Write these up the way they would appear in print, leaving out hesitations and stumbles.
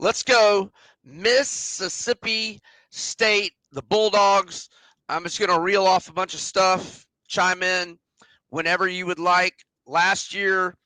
Let's go Mississippi State, the Bulldogs. I'm just going to reel off a bunch of stuff, chime in whenever you would like. Last year,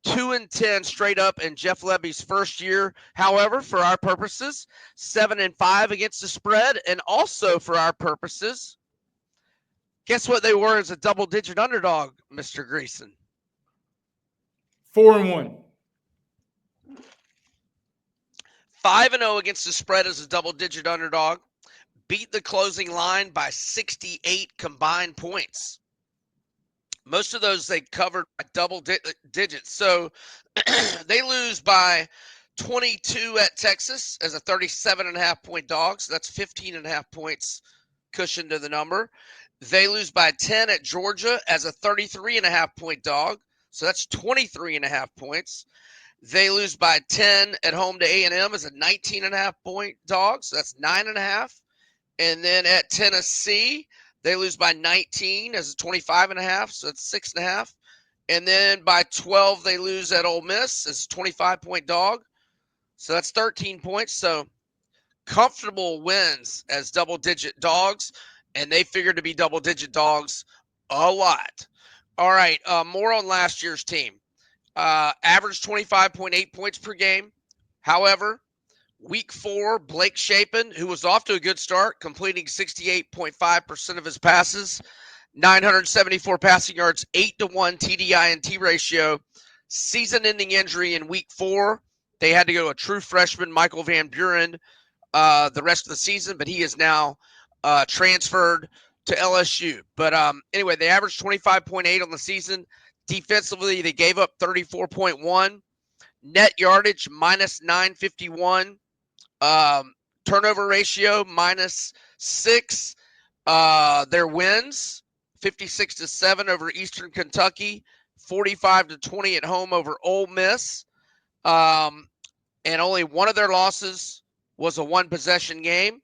2-10 straight up in Jeff Lebby's first year. However, for our purposes, 7-5 against the spread, and also for our purposes, guess what they were as a double-digit underdog, Mr. Greeson? 4-1. 5-0 against the spread as a double-digit underdog. Beat the closing line by 68 combined points. Most of those they covered by double digits. So they lose by 22 at Texas as a 37.5-point dog. So that's 15.5 points cushion to the number. They lose by 10 at Georgia as a 33.5-point dog. So that's 23.5 points. They lose by 10 at home to A&M as a 19.5-point dog. So that's 9.5. And then at Tennessee, they lose by 19 as a 25.5, so that's 6.5. And then by 12, they lose at Ole Miss as a 25-point dog, so that's 13 points. So comfortable wins as double-digit dogs, and they figured to be double-digit dogs a lot. All right, more on last year's team. Average 25.8 points per game. However, Week 4, Blake Shapen, who was off to a good start, completing 68.5% of his passes, 974 passing yards, 8-1 TDI&T ratio. Season-ending injury in Week 4. They had to go to a true freshman, Michael Van Buren, the rest of the season, but he is now transferred to LSU. But anyway, they averaged 25.8 on the season. Defensively, they gave up 34.1. Net yardage, minus 951. Turnover ratio, -6. Their wins, 56-7 over Eastern Kentucky, 45-20 at home over Ole Miss. And only one of their losses was a one-possession game.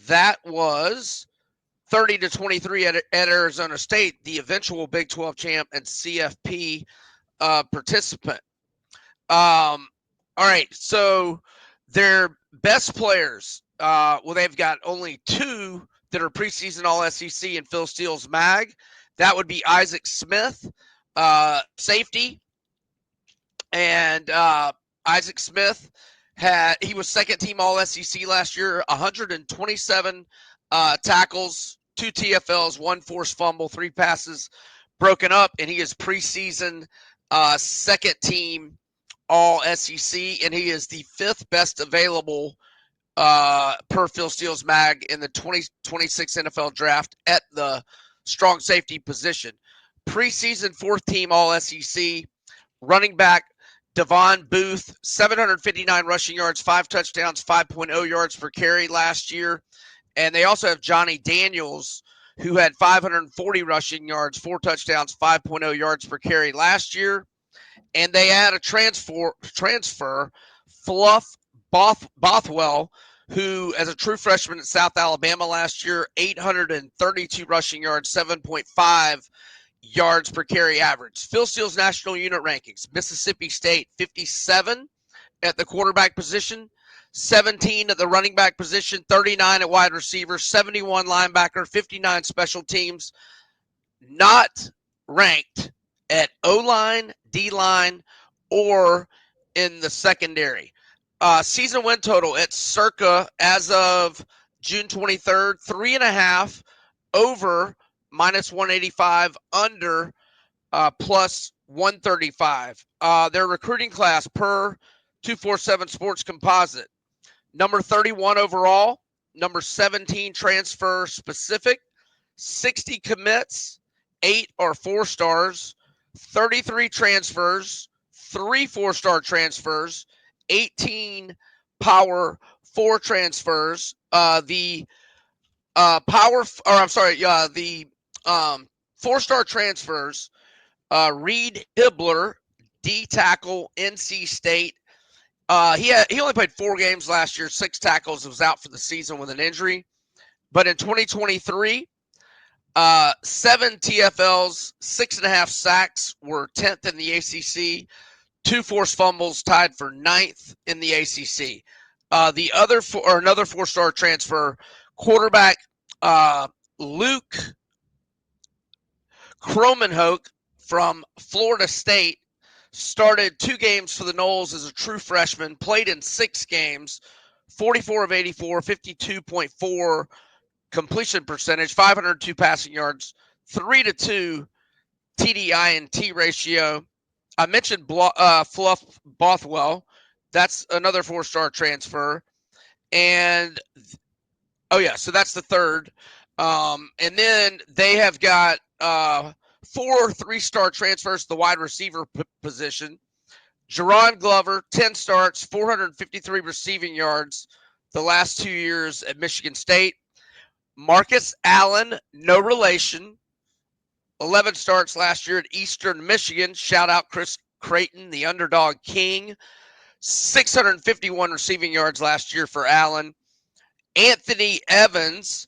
That was 30-23 at Arizona State, the eventual Big 12 champ and CFP participant. All right, so their best players, they've got only 2 that are preseason All-SEC and Phil Steele's mag. That would be Isaac Smith, safety. And Isaac Smith, he was second-team All-SEC last year, 127 tackles, 2 TFLs, 1 forced fumble, 3 passes broken up, and he is preseason second-team All-SEC, and he is the 5th best available per Phil Steele's mag in the 2026 NFL draft at the strong safety position. Preseason 4th-team All-SEC. Running back Davon Booth, 759 rushing yards, 5 touchdowns, 5.0 yards per carry last year. And they also have Johnny Daniels, who had 540 rushing yards, 4 touchdowns, 5.0 yards per carry last year. And they had a transfer, Fluff Bothwell, who, as a true freshman at South Alabama last year, 832 rushing yards, 7.5 yards per carry average. Phil Steele's national unit rankings: Mississippi State, 57 at the quarterback position, 17 at the running back position, 39 at wide receiver, 71 linebacker, 59 special teams. Not ranked at O-line, D-line, or in the secondary. Season win total at circa, as of June 23rd, 3.5 over -185, under plus 135. Their recruiting class per 247 Sports Composite: number 31 overall, number 17 transfer specific, 60 commits, 8 are 4 stars, 33 transfers, 3 4-star transfers, 18 power 4 transfers. The 4-star transfers, Reed Hibbler, D tackle, NC State. He only played 4 games last year, 6 tackles, was out for the season with an injury. But in 2023, 7 TFLs, 6.5 sacks, were 10th in the ACC. 2 forced fumbles, tied for 9th in the ACC. Another 4-star transfer, quarterback Luke Kromenhoek from Florida State, started 2 games for the Noles as a true freshman, played in 6 games, 44 of 84, 52.4 completion percentage, 502 passing yards, 3-2 TDI&T ratio. I mentioned Fluff Bothwell. That's another 4-star transfer. And, so that's the third. And then they have got 4 3-star transfers to the wide receiver position. Jerron Glover, 10 starts, 453 receiving yards the last 2 years at Michigan State. Marcus Allen, no relation, 11 starts last year at Eastern Michigan. Shout out Chris Creighton, the underdog king. 651 receiving yards last year for Allen. Anthony Evans,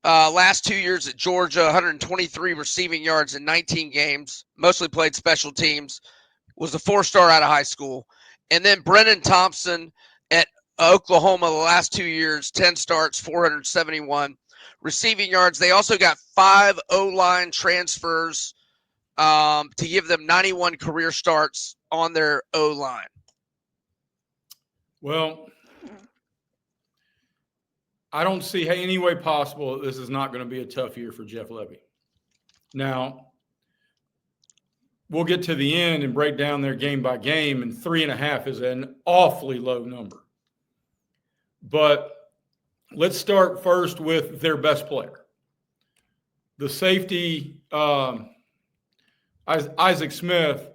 last 2 years at Georgia, 123 receiving yards in 19 games, mostly played special teams, was a 4-star out of high school. And then Brennan Thompson at Oklahoma the last 2 years, 10 starts, 471 receiving yards. They also got 5 O-line transfers to give them 91 career starts on their O-line. Well, I don't see any way possible that this is not going to be a tough year for Jeff Lebby. Now, we'll get to the end and break down their game by game, and 3.5 is an awfully low number. But let's start first with their best player. The safety, Isaac Smith,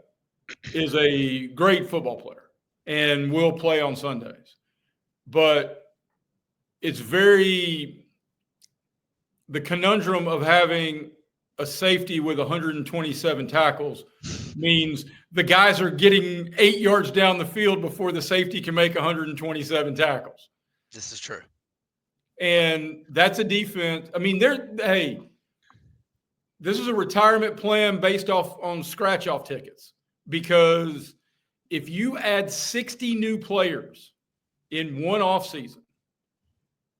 is a great football player and will play on Sundays. But it's the conundrum of having a safety with 127 tackles means the guys are getting 8 yards down the field before the safety can make 127 tackles. This is true. And that's a defense. I mean, this is a retirement plan based on scratch-off tickets, because if you add 60 new players in one offseason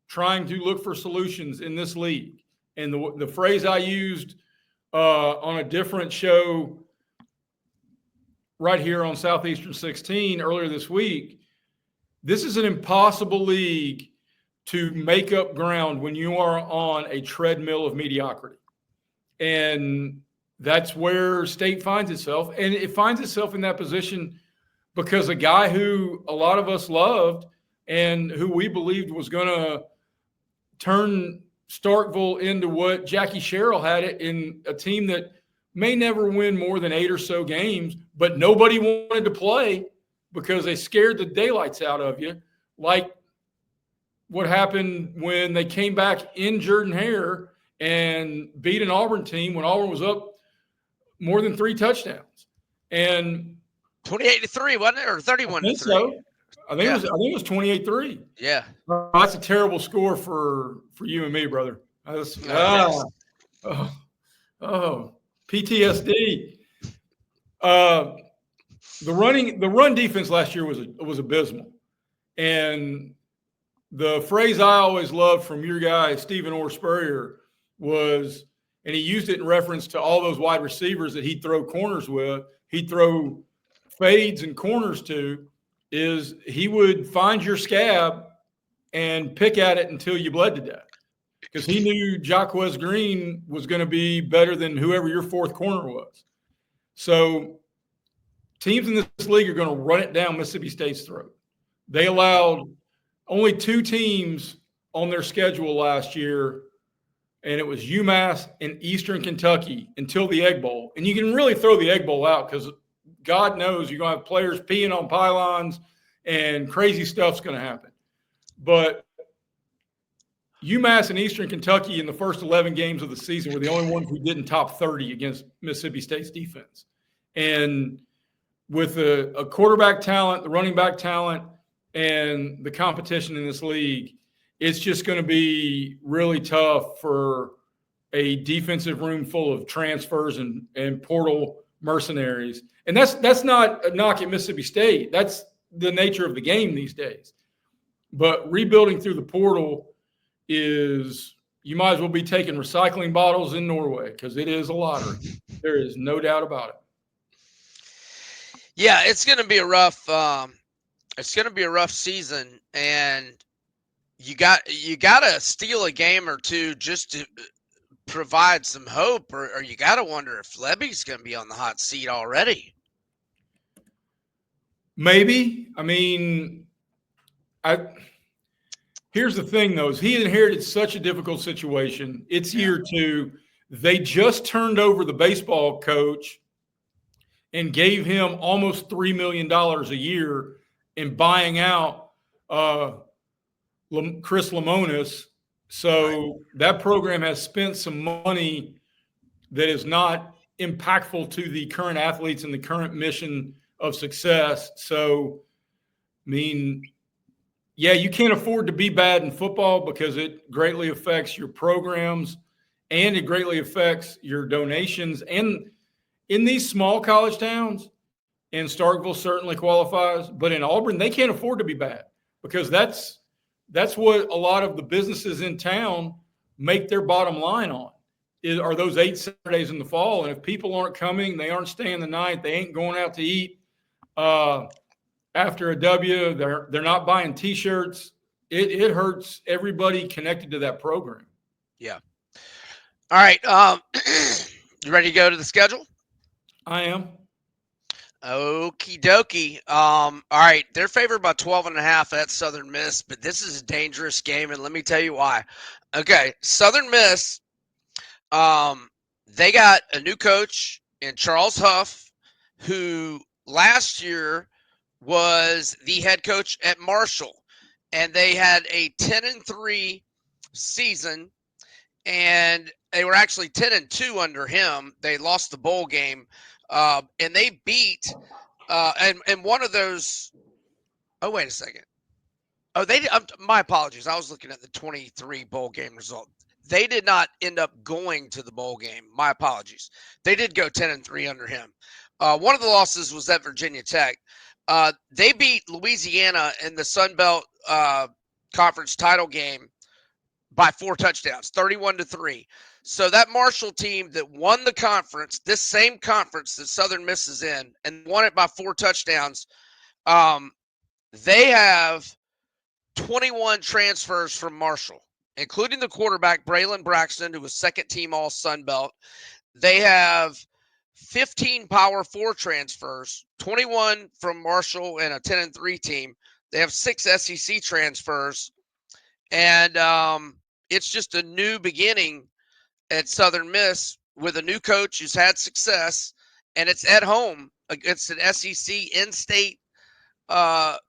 trying to look for solutions in this league, and the phrase I used on a different show right here on Southeastern 16 earlier this week, this is an impossible league to make up ground when you are on a treadmill of mediocrity. And that's where State finds itself. And it finds itself in that position because a guy who a lot of us loved and who we believed was going to turn Starkville into what Jackie Sherrill had it in, a team that may never win more than 8 or so games, but nobody wanted to play because they scared the daylights out of you, like what happened when they came back in Jordan-Hare and beat an Auburn team when Auburn was up more than 3 touchdowns. And 28-3, wasn't it? Or 31-3? So. I think it was 28-3. Yeah. That's a terrible score for you and me, brother. PTSD. The run defense last year was abysmal. And the phrase I always loved from your guy, Stephen Orr Spurrier, was, and he used it in reference to all those wide receivers that he'd throw corners with, he'd throw fades and corners to, is he would find your scab and pick at it until you bled to death, because he knew Jaquez Green was going to be better than whoever your fourth corner was. So teams in this league are going to run it down Mississippi State's throat. They allowed only 2 teams on their schedule last year, and it was UMass and Eastern Kentucky until the Egg Bowl. And you can really throw the Egg Bowl out because God knows you're going to have players peeing on pylons and crazy stuff's going to happen. But UMass and Eastern Kentucky in the first 11 games of the season were the only ones who didn't top 30 against Mississippi State's defense. And with a quarterback talent, the running back talent, and the competition in this league, it's just going to be really tough for a defensive room full of transfers and portal mercenaries. And that's not a knock at Mississippi State. That's the nature of the game these days. But rebuilding through the portal is, you might as well be taking recycling bottles in Norway, because it is a lottery. There is no doubt about it. Yeah, it's going to be a rough. It's going to be a rough season, and you got to steal a game or two just to provide some hope, or you got to wonder if Lebby's going to be on the hot seat already. Maybe. I mean, here's the thing, though, is he inherited such a difficult situation. It's year 2. They just turned over the baseball coach and gave him almost $3 million a year in buying out Chris Lemonis. So that program has spent some money that is not impactful to the current athletes and the current mission of success. So, I mean, yeah, you can't afford to be bad in football because it greatly affects your programs and it greatly affects your donations. And in these small college towns, and Starkville certainly qualifies, but in Auburn, they can't afford to be bad, because that's what a lot of the businesses in town make their bottom line on, are those 8 Saturdays in the fall. And if people aren't coming, they aren't staying the night, they ain't going out to eat after a W, they're not buying T-shirts. It hurts everybody connected to that program. Yeah. All right. You ready to go to the schedule? I am. Okie dokie. All right. They're favored by 12.5 at Southern Miss, but this is a dangerous game, and let me tell you why. Okay. Southern Miss, they got a new coach in Charles Huff, who last year was the head coach at Marshall, and they had a 10-3 season, and they were actually 10-2 under him. They lost the bowl game. And they beat, and one of those. Oh, wait a second. Oh, my apologies. I was looking at the 23 bowl game result. They did not end up going to the bowl game. My apologies. They did go 10-3 under him. One of the losses was at Virginia Tech. They beat Louisiana in the Sun Belt Conference title game by 4 touchdowns, 31-3. So that Marshall team that won the conference, this same conference that Southern Miss is in, and won it by 4 touchdowns, they have 21 transfers from Marshall, including the quarterback, Braylon Braxton, who was second-team All-Sun Belt. They have 15 Power 4 transfers, 21 from Marshall and a 10-3 team. They have 6 SEC transfers, and it's just a new beginning at Southern Miss with a new coach who's had success, and it's at home against an SEC in-state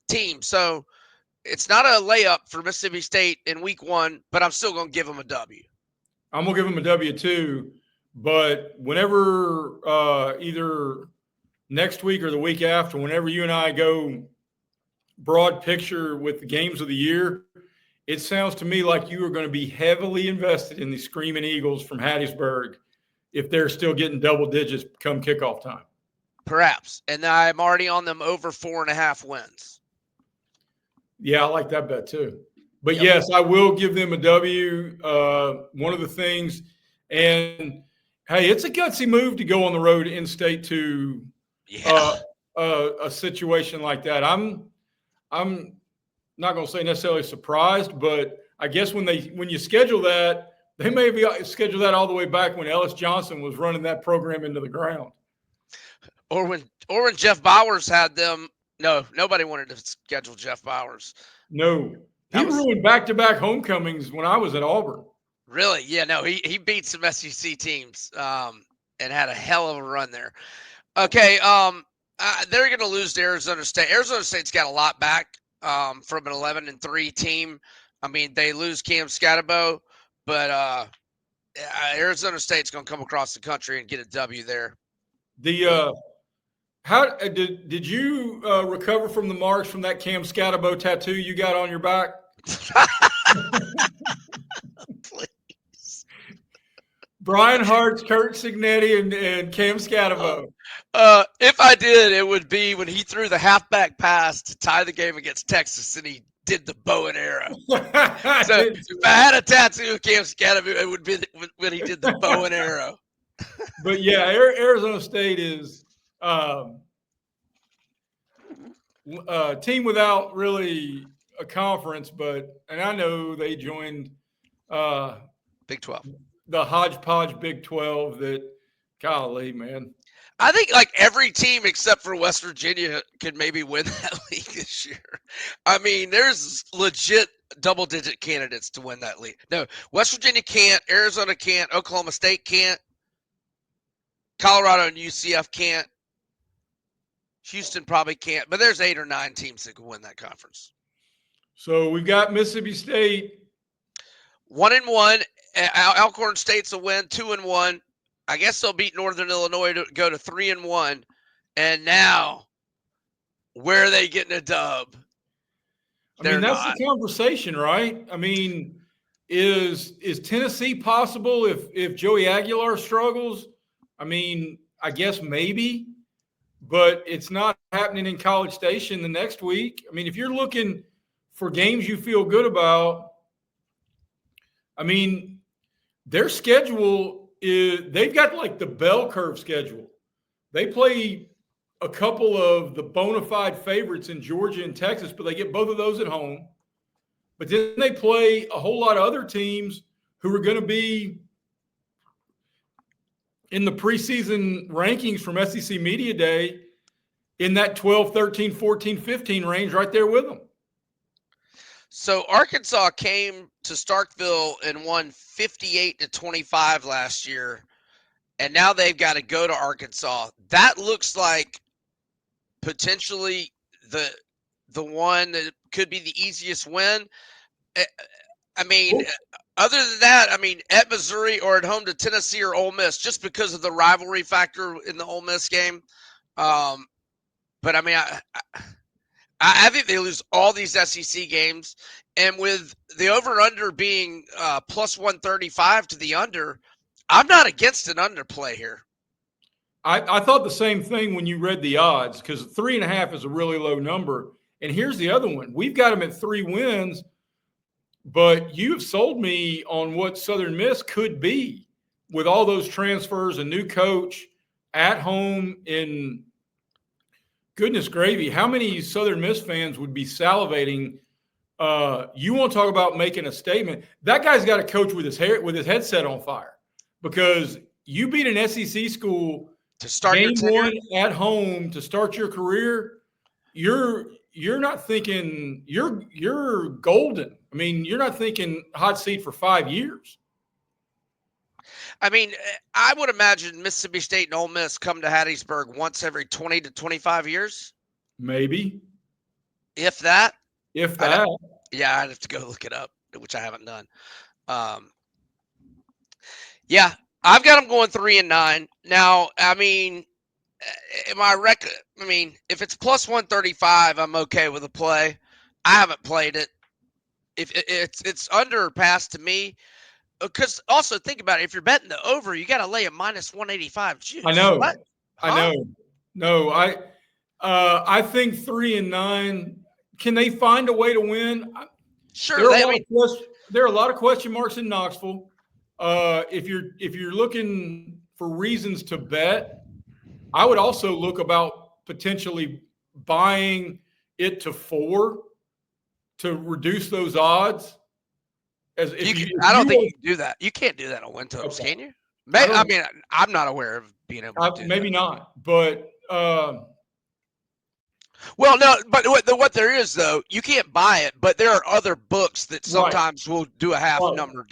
team. So it's not a layup for Mississippi State in week 1, but I'm still going to give them a W. I'm going to give them a W too, but whenever either next week or the week after, whenever you and I go broad picture with the games of the year, it sounds to me like you are going to be heavily invested in the Screaming Eagles from Hattiesburg if they're still getting double digits come kickoff time. Perhaps. And I'm already on them over 4.5 wins. Yeah, I like that bet too. But yes, I will give them a W. One of the things, and hey, it's a gutsy move to go on the road in-state to a situation like that. I'm not going to say necessarily surprised, but I guess when you schedule that, they may be scheduled that all the way back when Ellis Johnson was running that program into the ground. Or when Jeff Bowers had them. No, nobody wanted to schedule Jeff Bowers. No. He ruined back-to-back homecomings when I was at Auburn. Really? Yeah, no, he beat some SEC teams and had a hell of a run there. Okay, they're going to lose to Arizona State. Arizona State's got a lot back from an 11-3 team. I mean, they lose Cam Scatterbo, but Arizona State's going to come across the country and get a W there. How did you recover from the marks from that Cam Scatterbo tattoo you got on your back? Please. Brian Hart's, Kurt Signetti, and Cam Scatterbo. If I did, it would be when he threw the halfback pass to tie the game against Texas, and he did the bow and arrow. So if I had a tattoo of Cam Scadam, it would be when he did the bow and arrow. But yeah, Arizona State is a team without really a conference, and I know they joined Big 12, the hodgepodge Big 12. That, golly, man. I think like every team except for West Virginia could maybe win that league this year. I mean, there's legit double-digit candidates to win that league. No, West Virginia can't. Arizona can't. Oklahoma State can't. Colorado and UCF can't. Houston probably can't. But there's 8 or 9 teams that could win that conference. So we've got Mississippi State 1-1. Alcorn State's a win. 2-1. I guess they'll beat Northern Illinois to go to 3-1. And now, where are they getting a dub? I mean, that's the conversation, right? I mean, is Tennessee possible if Joey Aguilar struggles? I mean, I guess maybe, but it's not happening in College Station the next week. I mean, if you're looking for games you feel good about, I mean, their schedule they've got like the bell curve schedule. They play a couple of the bona fide favorites in Georgia and Texas, but they get both of those at home. But then they play a whole lot of other teams who are going to be in the preseason rankings from SEC Media Day in that 12, 13, 14, 15 range right there with them. So Arkansas came to Starkville and won 58-25 last year, and now they've got to go to Arkansas. That looks like potentially the one that could be the easiest win. I mean, other than that, I mean, at Missouri or at home to Tennessee or Ole Miss, just because of the rivalry factor in the Ole Miss game. But I mean, I think they lose all these SEC games, and with the over/under being plus 135 to the under, I'm not against an underplay here. I thought the same thing when you read the odds, because 3.5 is a really low number. And here's the other one: we've got them at 3 wins, but you have sold me on what Southern Miss could be with all those transfers, a new coach at home in. Goodness gravy, how many Southern Miss fans would be salivating? You want to talk about making a statement? That guy's got a coach with his headset on fire, because you beat an SEC school to start game one at home to start your career. You're not thinking you're golden. I mean, you're not thinking hot seat for 5 years. I mean, I would imagine Mississippi State and Ole Miss come to Hattiesburg once every 20 to 25 years. Maybe. If that. If that. I'd have to go look it up, which I haven't done. Yeah, I've got them going 3-9. Now, I mean, if it's plus 135, I'm okay with a play. I haven't played it. If it's under pass to me. Because also think about it, if you're betting the over, you got to lay a minus 185 juice. I know. What? Huh? I know. No, I think 3-9. Can they find a way to win? Sure. There are a lot of question marks in Knoxville. If you're looking for reasons to bet, I would also look about potentially buying it to 4 to reduce those odds. I don't think you can do that. You can't do that on WinTopes, can you? I mean, I'm not aware of being able to do maybe that. not, but well, no, but what there is, though, you can't buy it, but there are other books that sometimes will do a half number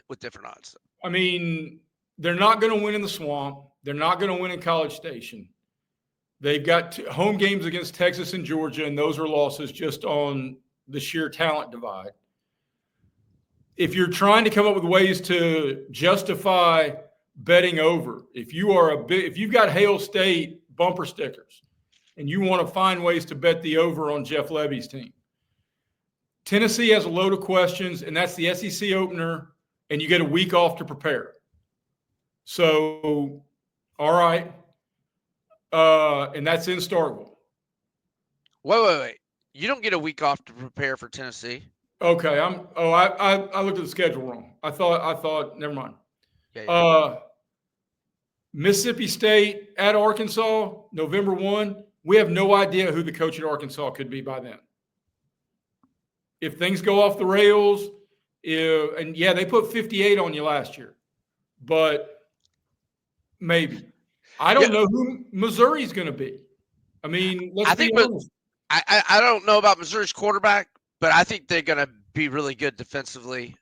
with different odds. I mean, they're not going to win in the Swamp. They're not going to win in College Station. They've got home games against Texas and Georgia, and those are losses just on the sheer talent divide. If you're trying to come up with ways to justify betting over, if you've got Hail State bumper stickers and you want to find ways to bet the over on Jeff Lebby's team, Tennessee has a load of questions, and that's the SEC opener, and you get a week off to prepare. So, all right. And that's in Starkville. Wait. You don't get a week off to prepare for Tennessee. Okay, I looked at the schedule wrong. I thought never mind. Yeah. Mississippi State at Arkansas, November 1. We have no idea who the coach at Arkansas could be by then. If things go off the rails, they put 58 on you last year, but maybe. I don't know who Missouri's going to be. I mean, let's be honest. I don't know about Missouri's quarterback, but I think they're going to be really good defensively.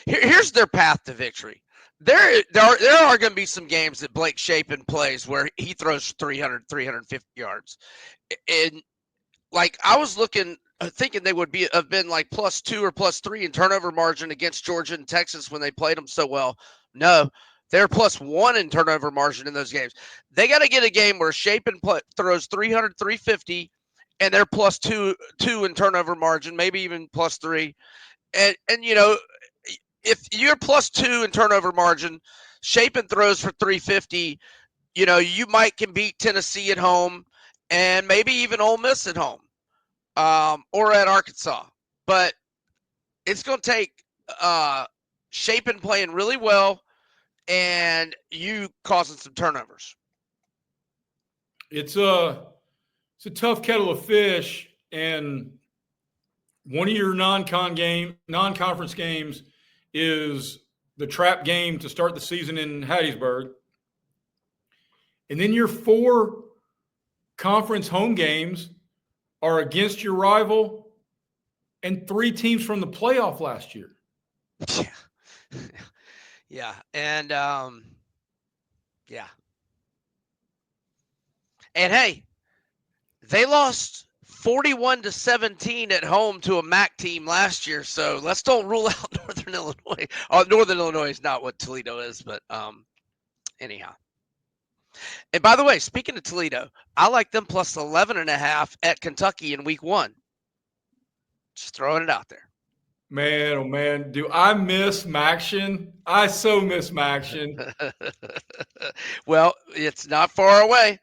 Here's their path to victory. There are going to be some games that Blake Shapen plays where he throws 300, 350 yards. And like I was thinking they would have been like +2 or +3 in turnover margin against Georgia and Texas when they played them so well. No, they're +1 in turnover margin in those games. They got to get a game where Shapen throws 300, 350, and they're +2 in turnover margin, maybe even +3. And if you're +2 in turnover margin, Shapen throws for 350, you can beat Tennessee at home and maybe even Ole Miss at home, or at Arkansas. But it's going to take Shapen playing really well and you causing some turnovers. It's a tough kettle of fish, and one of your non-conference games is the trap game to start the season in Hattiesburg. And then your 4 conference home games are against your rival and 3 teams from the playoff last year. Yeah. And yeah. And hey, they lost 41-17 at home to a MAC team last year, so let's don't rule out Northern Illinois. Northern Illinois is not what Toledo is, but anyhow. And by the way, speaking of Toledo, I like them +11.5 at Kentucky in week 1. Just throwing it out there. Man, oh man, do I miss Maction? I so miss Maction. Well, it's not far away.